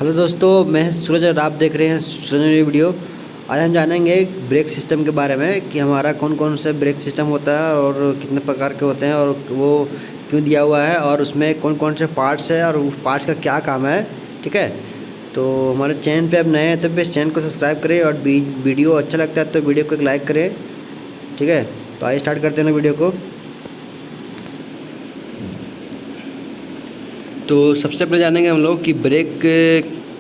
Hello दोस्तों, मैं सूरज और आप देख रहे हैं सूरज वीडियो। आज हम जानेंगे ब्रेक सिस्टम के बारे में कि हमारा कौन कौन से ब्रेक सिस्टम होता है और कितने प्रकार के होते हैं और वो क्यों दिया हुआ है और उसमें कौन कौन से पार्ट्स है और उस पार्ट्स का क्या काम है। ठीक है, तो हमारे चैनल पे अब नए हैं तो इस चैनल को सब्सक्राइब करें और वीडियो अच्छा लगता है तो वीडियो को एक लाइक करें। ठीक है, तो आइए स्टार्ट करते हैं वीडियो को। तो सबसे पहले जानेंगे हम लोग कि ब्रेक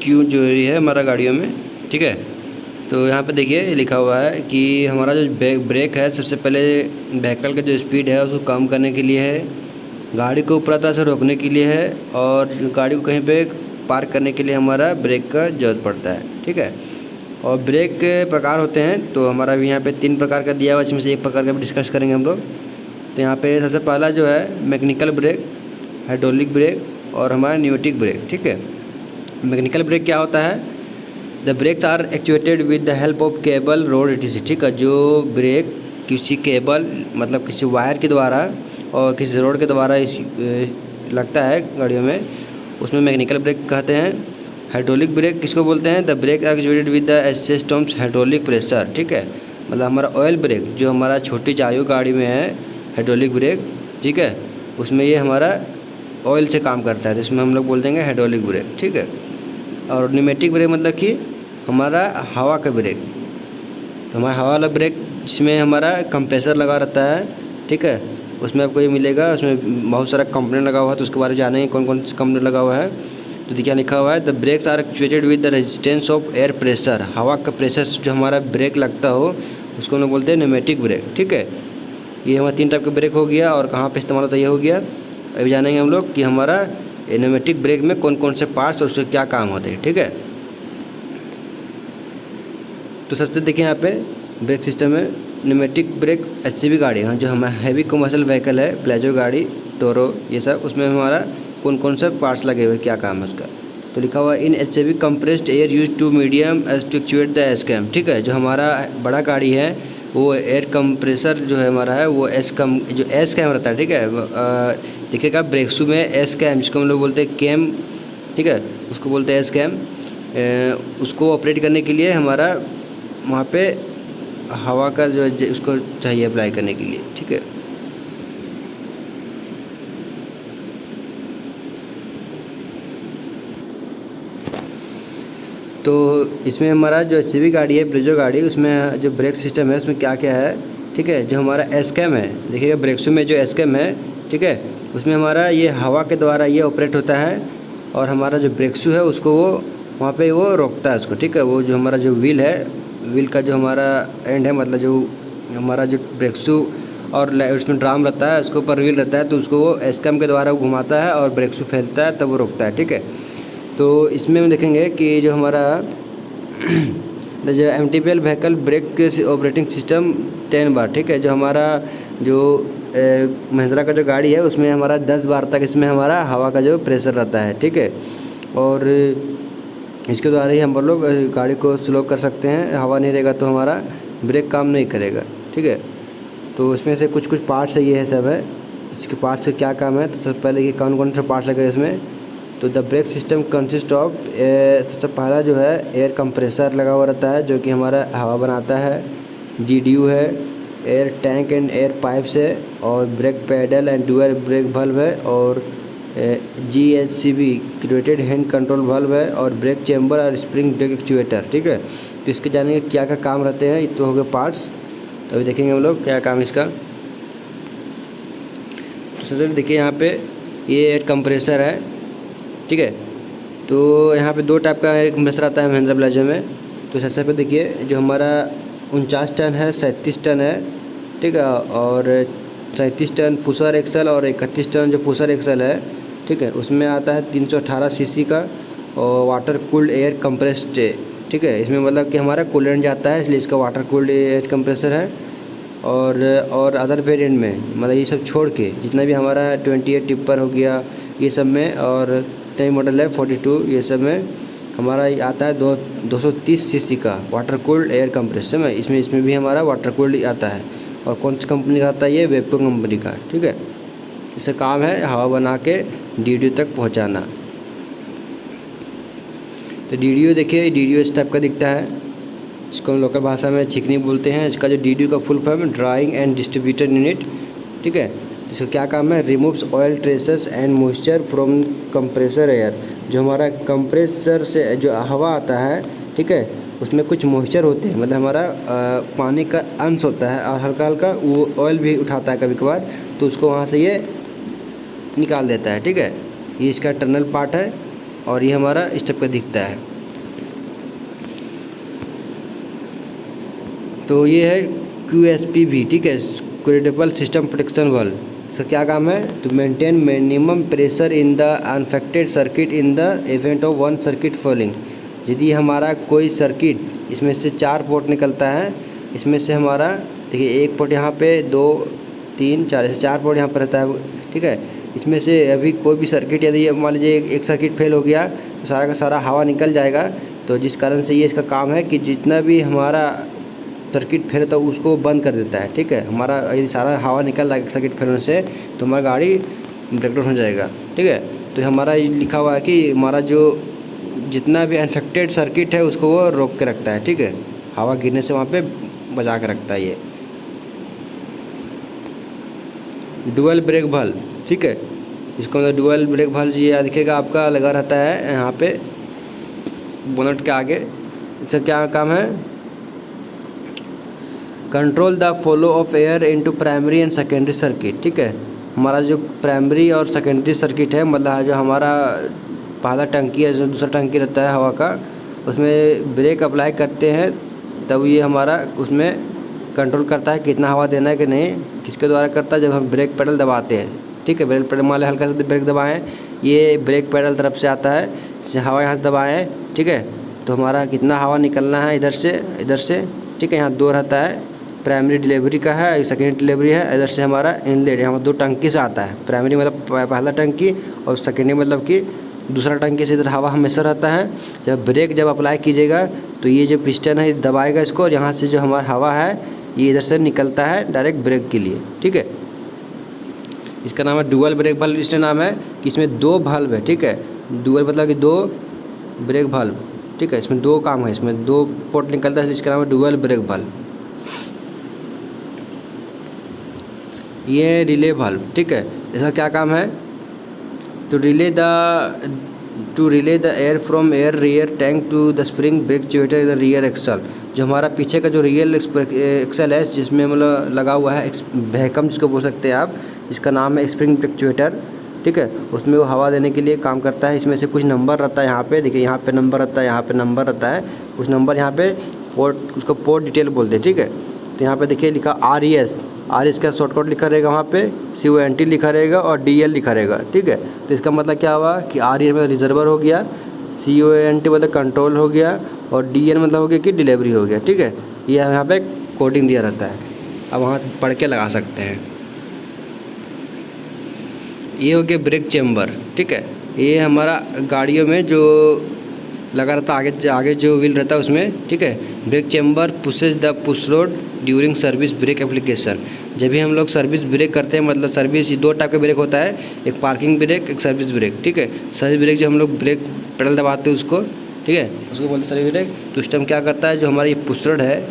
क्यों जरूरी है हमारा गाड़ियों में। ठीक है, तो यहाँ पे देखिए लिखा हुआ है कि हमारा जो ब्रेक है सबसे पहले व्हीकल का जो स्पीड है उसको कम करने के लिए है, गाड़ी को पूरा तरह से रोकने के लिए है और गाड़ी को कहीं पे पार्क करने के लिए हमारा ब्रेक का ज़रूरत पड़ता है। ठीक है, और ब्रेक के प्रकार होते हैं तो हमारा भी यहाँ पे 3 प्रकार का दिया हुआ है, इसमें से एक प्रकार का भी डिस्कस करेंगे हम लोग। तो यहाँ पे सबसे पहला जो है मैकेनिकल ब्रेक, हाइड्रोलिक ब्रेक और हमारा न्यूमेटिक ब्रेक। ठीक है, मैकेनिकल ब्रेक क्या होता है? The brakes are actuated with the help of cable rod etc। ठीक है, जो ब्रेक किसी केबल मतलब किसी वायर के द्वारा और किसी रोड के द्वारा लगता है गाड़ियों में, उसमें मैकेनिकल ब्रेक कहते हैं। हाइड्रोलिक ब्रेक किसको बोलते हैं? The brake are actuated with the systems hydraulic pressure. ठीक है, मतलब हमारा ऑयल ब्रेक जो हमारा छोटी चायु गाड़ी में है हाइड्रोलिक ब्रेक, ठीक है, उसमें ये हमारा ऑयल से काम करता है तो इसमें हम लोग बोल देंगे हाइड्रोलिक ब्रेक। ठीक है, और न्यूमेटिक ब्रेक मतलब कि हमारा हवा का ब्रेक, तो हमारा हवा वाला ब्रेक जिसमें हमारा कंप्रेसर लगा रहता है। ठीक है, उसमें आपको ये मिलेगा, उसमें बहुत सारा कंपोनेंट लगा हुआ है तो उसके बारे में जानेंगे कौन कौन सा कंपोनेंट लगा हुआ है। तो देखिए लिखा हुआ है the brakes are actuated with the resistance of air pressure. हवा का प्रेशर जो हमारा ब्रेक लगता हो उसको हम लोग बोलते हैं न्यूमेटिक ब्रेक। ठीक है, ये हमारा 3 टाइप का ब्रेक हो गया और कहाँ पे इस्तेमाल होता है ये हो गया। अभी जानेंगे हम लोग कि हमारा न्यूमेटिक ब्रेक में कौन कौन से पार्ट्स और उसके क्या काम होते हैं। ठीक है, तो सबसे देखिए यहाँ पे ब्रेक सिस्टम में न्यूमेटिक ब्रेक एचसीवी गाड़ी है जो हमारा हैवी कमर्शियल व्हीकल है, प्लेजो गाड़ी, टोरो, ये सब, उसमें हमारा कौन कौन से पार्ट्स लगे हुए क्या काम है उसका। तो लिखा हुआ in HCV compressed air use to medium as to actuate the S cam. ठीक है, जो हमारा बड़ा गाड़ी है वो एयर कंप्रेसर जो है हमारा है वो जो एस कैम रहता है। ठीक है, देखिएगा ब्रेक शू में एस कैम जिसको हम लोग बोलते हैं कैम, ठीक है, उसको बोलते हैं एस कैम। उसको ऑपरेट करने के लिए हमारा वहाँ पे हवा का जो उसको चाहिए अप्लाई करने के लिए। ठीक है, तो इसमें हमारा जो एचसीवी गाड़ी है प्लेजो गाड़ी, उसमें जो ब्रेक सिस्टम है उसमें क्या क्या है। ठीक है, जो हमारा एसकैम है, देखिएगा ब्रेक शू में जो एसकैम है, ठीक है, उसमें हमारा ये हवा के द्वारा ये ऑपरेट होता है और हमारा जो ब्रेक शू है उसको वो वहाँ पे वो रोकता है उसको। ठीक है, वो जो हमारा जो व्हील है, व्हील का जो हमारा एंड है, मतलब जो हमारा जो ब्रेक शू और उसमें ड्राम रहता है उसके ऊपर व्हील रहता है तो उसको वो एसकैम के द्वारा वो घुमाता है और ब्रेक शू फैलता है तब वो रोकता है। ठीक है, तो इसमें हम देखेंगे कि जो हमारा जो एमटीपीएल व्हीकल ब्रेक ऑपरेटिंग सिस्टम 10 बार। ठीक है, जो हमारा जो महिंद्रा का जो गाड़ी है उसमें हमारा 10 बार तक इसमें हमारा हवा का जो प्रेशर रहता है। ठीक है, और इसके द्वारा ही हम लोग गाड़ी को स्लो कर सकते हैं, हवा नहीं रहेगा तो हमारा ब्रेक काम नहीं करेगा। ठीक है, तो इसमें से कुछ कुछ पार्ट्स है, ये है सब है, इसके पार्ट्स से क्या काम है। तो सबसे पहले ये कौन कौन से पार्ट्स लगे इसमें, तो the brake system consist of, सबसे पहला जो है एयर कंप्रेसर लगा हुआ रहता है जो कि हमारा हवा बनाता है, डीडीयू है, air tank and air pipes है, और brake pedal and dual brake valve है, और GHCB created hand control valve है, और ब्रेक चैम्बर और स्प्रिंग ब्रेक एक्चुएटर। ठीक है, तो इसके जानेंगे क्या क्या काम रहते हैं, ये तो हो गए पार्ट्स। तो अभी देखेंगे हम लोग क्या काम इसका। तो सबसे देखिए यहाँ पे ये एयर कंप्रेसर है। ठीक है, तो यहाँ पे 2 टाइप का एयर कंप्रेसर आता है महिंद्रा प्लेजो में। तो सबसे पहले देखिए जो हमारा 49 टन है, 37 टन है, ठीक है, और 37 टन पुशर एक्सल और 31 टन जो पुशर एक्सल है, ठीक है, उसमें आता है 318 सीसी का और वाटर कूल्ड एयर कंप्रेस्ड। ठीक है, इसमें मतलब कि हमारा कूलेंट जाता है इसलिए इसका वाटर कूल्ड एयर कंप्रेसर है। और अदर वेरिएंट में मतलब ये सब छोड़ के जितना भी हमारा 28 टिप्पर हो गया ये सब में, और नई मॉडल है 42, ये सब में हमारा आता है 230 सीसी का वाटर कूल्ड एयर कंप्रेसर में। इसमें भी हमारा वाटर कूल्ड आता है। और कौन सी कंपनी का आता है? ये वेबको कंपनी का। ठीक है, इसका काम है हवा बना के डीडीयू तक पहुंचाना। तो DDU देखिए, DDU इस टाइप का दिखता है। इसको हम लोकल भाषा में छिकनी बोलते हैं। इसका जो DDU का full form drawing and distributor unit, ठीक है। इसका क्या काम है? Removes oil traces and moisture from compressor air. जो हमारा कंप्रेसर से जो हवा आता है, ठीक है, उसमें कुछ मॉइस्चर होते हैं, मतलब हमारा पानी का अंश होता है और हल्का हल्का वो ऑयल भी उठाता है कभी कभार, तो उसको वहाँ से ये निकाल देता है, ठीक है। ये इसका इंटरनल पार्ट है और ये हमारा इस टाइप का दिखता है। तो ये है QSPV, ठीक है, क्रेडिबल सिस्टम प्रोटेक्शन वाल्व। इसका क्या काम है? To maintain minimum pressure in the unaffected circuit in the event of one circuit falling. यदि हमारा कोई सर्किट, इसमें से 4 पोर्ट निकलता है, इसमें से हमारा देखिए एक पोर्ट यहाँ पे, 2 3 4 ऐसे 4 पोर्ट यहाँ पर रहता है, ठीक है। इसमें से अभी कोई भी सर्किट, यदि मान लीजिए एक सर्किट फेल हो गया तो सारा का सारा हवा निकल जाएगा। तो जिस कारण से ये इसका काम है कि जितना भी हमारा सर्किट फेल तो उसको बंद कर देता है, ठीक है। हमारा यदि सारा हवा निकल रहा है सर्किट फेल होने से तो हमारा गाड़ी ब्रेकडाउन हो जाएगा, ठीक है। तो हमारा ये लिखा हुआ है कि हमारा जो जितना भी अनफेक्टेड सर्किट है उसको वो रोक के रखता है, ठीक है, हवा गिरने से वहाँ पे बचा के रखता है ये। डुअल ब्रेक वाल्व, ठीक है, इसको मतलब डुअल ब्रेक वाल्व ये दिखेगा आपका लगा रहता है यहाँ पे बोनट के आगे। इसका क्या काम है? Control the flow of air into primary and secondary circuit, ठीक है। हमारा जो प्राइमरी और सेकेंडरी सर्किट है, मतलब जो हमारा पहला टंकी है, जो दूसरा टंकी रहता है हवा का, उसमें ब्रेक अप्लाई करते हैं तब ये हमारा उसमें कंट्रोल करता है कितना हवा देना है कि नहीं। किसके द्वारा करता है? जब हम ब्रेक पेडल दबाते हैं, ठीक है। ब्रेक पेडल मान लें हल्का सा ब्रेक दबाएं, ये ब्रेक पेडल तरफ से आता है, हवा यहाँ से दबाएं, ठीक है, तो हमारा कितना हवा निकलना है इधर से, ठीक है। यहाँ 2 रहता है, प्राइमरी डिलीवरी का है, सेकेंडरी डिलीवरी है। इधर से हमारा इनलेट, यहाँ 2 टंकी से आता है। प्राइमरी मतलब पहला टंकी और सेकेंडरी मतलब कि दूसरा टंकी से इधर हवा हमेशा रहता है। जब ब्रेक अप्लाई कीजिएगा तो ये जो पिस्टन है दबाएगा इसको, और यहाँ से जो हमारा हवा है ये इधर से निकलता है डायरेक्ट ब्रेक के लिए, ठीक है। इसका नाम है डुअल ब्रेक वाल्व। इसलिए नाम है कि इसमें 2 वाल्व है, ठीक है। डुअल मतलब कि 2 ब्रेक वाल्व, ठीक है। इसमें 2 काम है, इसमें 2 पोर्ट निकलता है, इसका नाम है डुअल ब्रेक वाल्व। ये रिले वाल्व, ठीक है। इसका क्या काम है? To relay the air from air rear tank to the spring brake actuator the rear axle. जो हमारा पीछे का जो रियल एक्सल है, जिसमें मतलब लगा हुआ है वैक्यूम जिसको बोल सकते हैं आप, इसका नाम है स्प्रिंग ब्रेक एक्चुएटर, ठीक है। उसमें वो हवा देने के लिए काम करता है। इसमें से कुछ नंबर रहता है यहाँ पे, देखिए यहाँ पे नंबर रहता है, यहाँ पे नंबर रहता है, कुछ नंबर यहाँ पे पोर्ट, उसको पोर्ट डिटेल बोलते हैं, ठीक है। तो यहाँ पे देखिए लिखा RES का शॉर्टकट लिखा रहेगा, वहाँ पे CONT लिखा रहेगा और DL लिखा रहेगा, ठीक है। तो इसका मतलब क्या हुआ कि RES मतलब रिजर्वर हो गया, CONT मतलब कंट्रोल हो गया और DL मतलब हो गया कि डिलीवरी हो गया, ठीक है। ये यहाँ पे कोडिंग दिया रहता है, अब वहाँ पढ़ के लगा सकते हैं। ये हो गया ब्रेक चेम्बर, ठीक है। ये हमारा गाड़ियों में जो लगा रहता है, आगे जो व्हील रहता है उसमें, ठीक है। Brake chamber pushes the push rod during service brake application. जब भी हम लोग सर्विस ब्रेक करते हैं, मतलब सर्विस 2 टाइप का ब्रेक होता है, एक पार्किंग ब्रेक, एक सर्विस ब्रेक, ठीक है। सर्विस ब्रेक जो हम लोग ब्रेक पेडल दबाते हैं उसको, ठीक है, उसको बोलते हैं सर्विस ब्रेक। तो उस टाइम क्या करता है, जो हमारा ये पुश रोड है,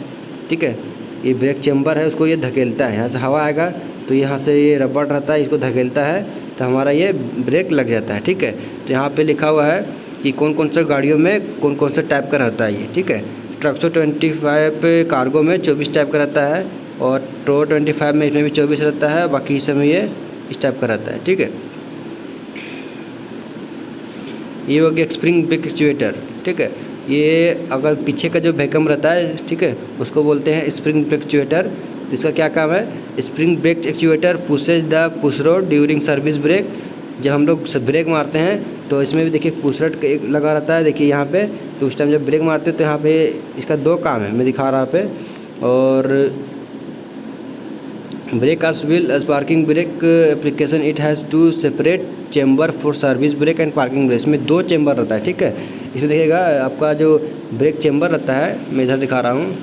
ठीक है, ये ब्रेक चेम्बर है, उसको ये धकेलता है। यहाँ से हवा आएगा तो यहाँ से ये रबड़ रहता है, इसको धकेलता है तो हमारा ये ब्रेक लग जाता है, ठीक है। तो यहाँ पर लिखा हुआ है कि कौन कौन सा गाड़ियों में कौन कौन सा टाइप का रहता है ये, ठीक है। ट्रक 125 कार्गो में 24 टाइप का रहता है और टो 25 में इसमें भी 24 रहता है, बाकी इस समय ये इस टाइप का रहता है, ठीक है। ये हो गया स्प्रिंग ब्रेक एक्चुएटर, ठीक है। ये अगर पीछे का जो वैक्यूम रहता है, ठीक है, उसको बोलते हैं स्प्रिंग ब्रेक एक्चुएटर। इसका क्या काम है? Spring brake actuator pushes the push rod during service brake. जब हम लोग ब्रेक मारते हैं तो इसमें भी देखिए पुश रोड एक लगा रहता है, देखिए यहाँ पे। तो उस टाइम जब ब्रेक मारते हैं तो यहाँ पे इसका 2 काम है, मैं दिखा रहा पे। और ब्रेक आर्स wheel as parking brake application, it has 2 separate chamber for service brake and parking brake. इसमें 2 चेम्बर रहता है, ठीक है। इसमें देखिएगा आपका जो ब्रेक चेम्बर रहता है, मैं इधर दिखा रहा हूँ,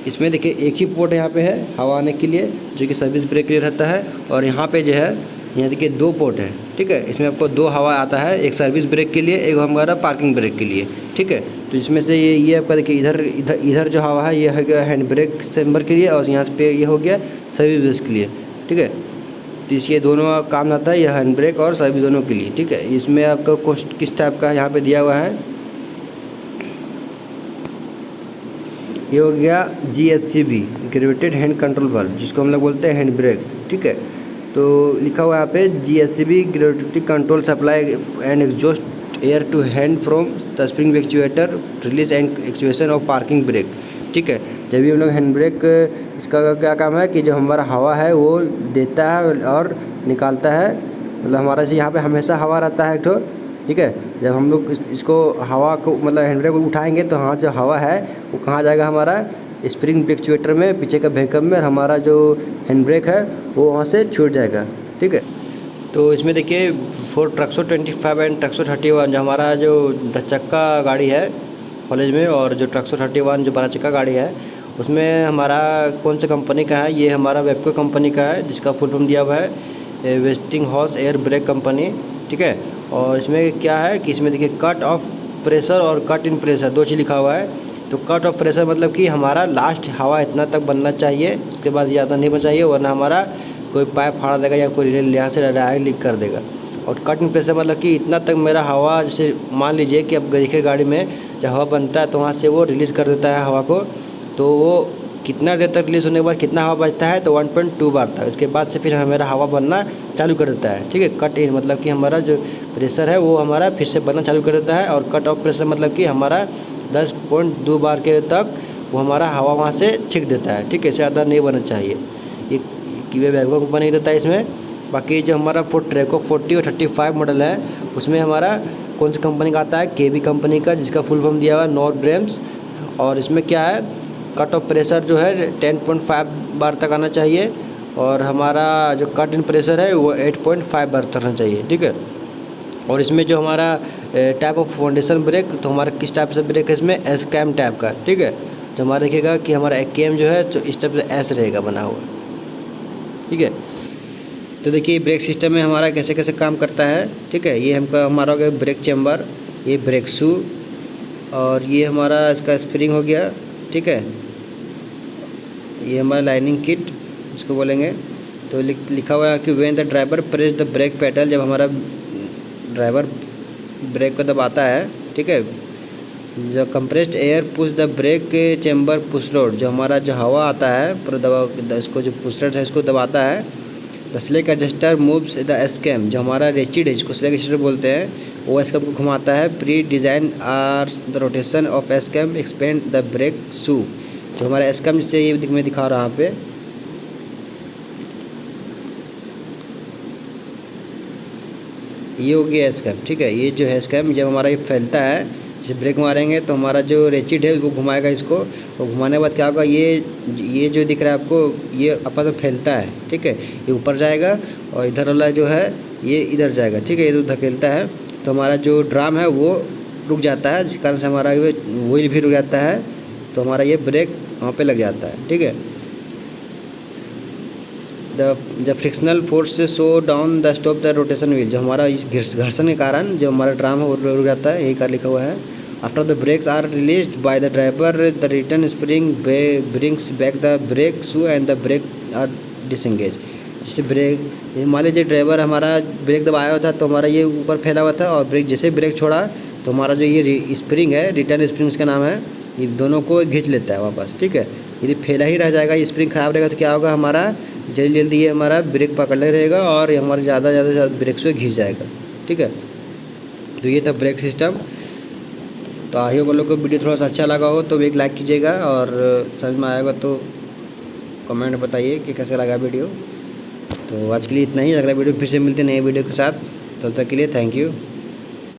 इसमें देखिए एक ही पोर्ट यहाँ पे है हवा आने के लिए, जो कि सर्विस ब्रेक के लिए रहता है। और यहाँ पे जो है यहाँ देखिए 2 पोर्ट है, ठीक है। इसमें आपको 2 हवा आता है, एक सर्विस ब्रेक के लिए, एक हमारा पार्किंग ब्रेक के लिए, ठीक है। तो इसमें से ये आपका देखिए इधर जो हवा है ये हो गया हैंड ब्रेक चेम्बर के लिए, और यहाँ पे ये हो गया सर्विस ब्रेक के लिए, ठीक है। तो इसके दोनों काम आता है, ये हैंड ब्रेक और सर्विस दोनों के लिए, ठीक है। इसमें आपका किस टाइप का यहाँ पे दिया हुआ है, ये हो गया GHCB gravitated hand control valve, जिसको हम लोग बोलते हैं हैंड ब्रेक, ठीक है। तो लिखा हुआ है यहाँ पे GHCB graduated control supply and exhaust air to hand from the spring actuator release and actuation of parking brake, ठीक है। जब भी हम लोग हैंड ब्रेक, इसका क्या काम है कि जो हमारा हवा है वो देता है और निकालता है, मतलब हमारा से यहाँ पे हमेशा हवा रहता है एक ठो, ठीक है। जब हम लोग इसको हवा को मतलब हैंड ब्रेक को उठाएंगे तो हाँ जो हवा है वो कहाँ जाएगा, हमारा स्प्रिंग एक्चुएटर में, पीछे का बैकअप में, और हमारा जो हैंड ब्रेक है वो वहाँ से छूट जाएगा, ठीक है। तो इसमें देखिए फॉर ट्रक्सो 25 एंड ट्रक्सो 31 जो हमारा जो 10 चक्का गाड़ी है कॉलेज में, और जो ट्रक्सो 31 जो 12 चक्का गाड़ी है, उसमें हमारा कौन सा कंपनी का है, ये हमारा वेबको कंपनी का है, जिसका फुल फॉर्म दिया हुआ है वेस्टिंगहाउस एयर ब्रेक कंपनी, ठीक है। और इसमें क्या है कि इसमें देखिए कट ऑफ प्रेशर और कट इन प्रेशर 2 चीज़ लिखा हुआ है। तो कट ऑफ प्रेशर मतलब कि हमारा लास्ट हवा इतना तक बनना चाहिए, उसके बाद ज़्यादा नहीं बनना चाहिए, वरना हमारा कोई पाइप फाड़ देगा या कोई यहाँ से डायरेक्ट लीक कर देगा। और कट इन प्रेशर मतलब कि इतना तक मेरा हवा, जैसे मान लीजिए कि अब देखिए गाड़ी में जब हवा बनता है तो वहाँ से वो रिलीज़ कर देता है हवा को, तो वो कितना देर तक रिलीज़ होने के बाद कितना हवा बचता है, तो 1.2 बार तक। इसके बाद से फिर हमारा हवा बनना चालू कर देता है, ठीक है। कट इन मतलब कि हमारा जो प्रेशर है वो हमारा फिर से बनना चालू कर देता है, और कट ऑफ प्रेशर मतलब कि हमारा 10.2 बार के तक वो हमारा हवा वहाँ से छिक देता है, ठीक है। इससे ज़्यादा नहीं बनना चाहिए। ये कीवे बैगो कंपनी देता है इसमें। बाकी जो हमारा ट्रैको 40 और 35 मॉडल है, उसमें हमारा कौन सी कंपनी का आता है, KB कंपनी का, जिसका फुल फॉर्म दिया हुआ है नॉर्थ ब्रेम्स। और इसमें क्या है, कट ऑफ प्रेशर जो है 10.5 बार तक आना चाहिए, और हमारा जो कट इन प्रेशर है वो 8.5 बार तक आना चाहिए, ठीक है। और इसमें जो हमारा टाइप ऑफ फाउंडेशन ब्रेक, तो हमारा किस टाइप से ब्रेक है इसमें, SCAM टाइप का, ठीक है। जो हमारा देखिएगा कि हमारा AKM जो है तो इस टाइप से S रहेगा बना हुआ, ठीक है। तो देखिए ब्रेक सिस्टम में हमारा कैसे कैसे काम करता है, ठीक है। ये हमारा हो गया ब्रेक चैम्बर, ये ब्रेक शू, और ये हमारा इसका स्प्रिंग हो गया, ठीक है। ये हमारा लाइनिंग किट इसको बोलेंगे। तो लिखा हुआ है कि when the driver press the brake pedal, जब हमारा ड्राइवर ब्रेक को दबाता है, ठीक है। जो compressed air push the brake chamber push rod, जो हमारा जो हवा आता है पूरा दबा, इसको जो पुश रोड है इसको दबाता है। The slack adjuster moves the SCAM, जो हमारा रेचिड है जिसको स्लेक एडजस्टर बोलते हैं, वो SCAM को घुमाता है। Pre design are the rotation of SCAM expand the brake shoe, जो हमारा SCAM जिससे ये मैं दिखा रहा हूँ यहाँ पे, ये हो गया SCAM, ठीक है। ये जो है SCAM जब हमारा ये फैलता है, जैसे ब्रेक मारेंगे तो हमारा जो रेचिड है वो घुमाएगा इसको, और घुमाने के बाद क्या होगा, ये जो दिख रहा है आपको, ये आपस में फैलता है, ठीक है। ये ऊपर जाएगा और इधर वाला जो है ये इधर जाएगा, ठीक है। ये तो धकेलता है तो हमारा जो ड्राम है वो रुक जाता है, जिस कारण से हमारा व्हील भी रुक जाता है, तो हमारा ये ब्रेक वहाँ पे लग जाता है, ठीक है। द फ्रिक्शनल फोर्स से show down the stop the rotation wheel, जो हमारा इस घर्षण के कारण जो हमारा ड्राम है वो रुक जाता है, यही कार लिखा हुआ है। After the brakes are released by the driver, the return spring brings back the brake shoe and the brake are disengage. जैसे ब्रेक मान लीजिए ड्राइवर हमारा ब्रेक दबाया हुआ था तो हमारा ये ऊपर फैला हुआ था, और ब्रेक जैसे ब्रेक छोड़ा तो हमारा जो ये स्प्रिंग है, रिटर्न स्प्रिंग इसका नाम है, ये दोनों को खींच लेता है वापस, ठीक है। यदि फैला ही रह जाएगा, ये स्प्रिंग खराब रहेगा तो क्या होगा, हमारा जल्दी जल्दी ये हमारा ब्रेक पकड़ने रहेगा और ये हमारा ज़्यादा ब्रेक से घिस जाएगा, ठीक है। तो ये था ब्रेक सिस्टम। तो आई होप लोग को वीडियो थोड़ा सा अच्छा लगा हो तो एक लाइक कीजिएगा, और समझ में आएगा तो कमेंट बताइए कि कैसा लगा वीडियो। तो आज के लिए इतना ही। अगला वीडियो फिर से मिलते नए वीडियो के साथ, तब तक के लिए थैंक यू।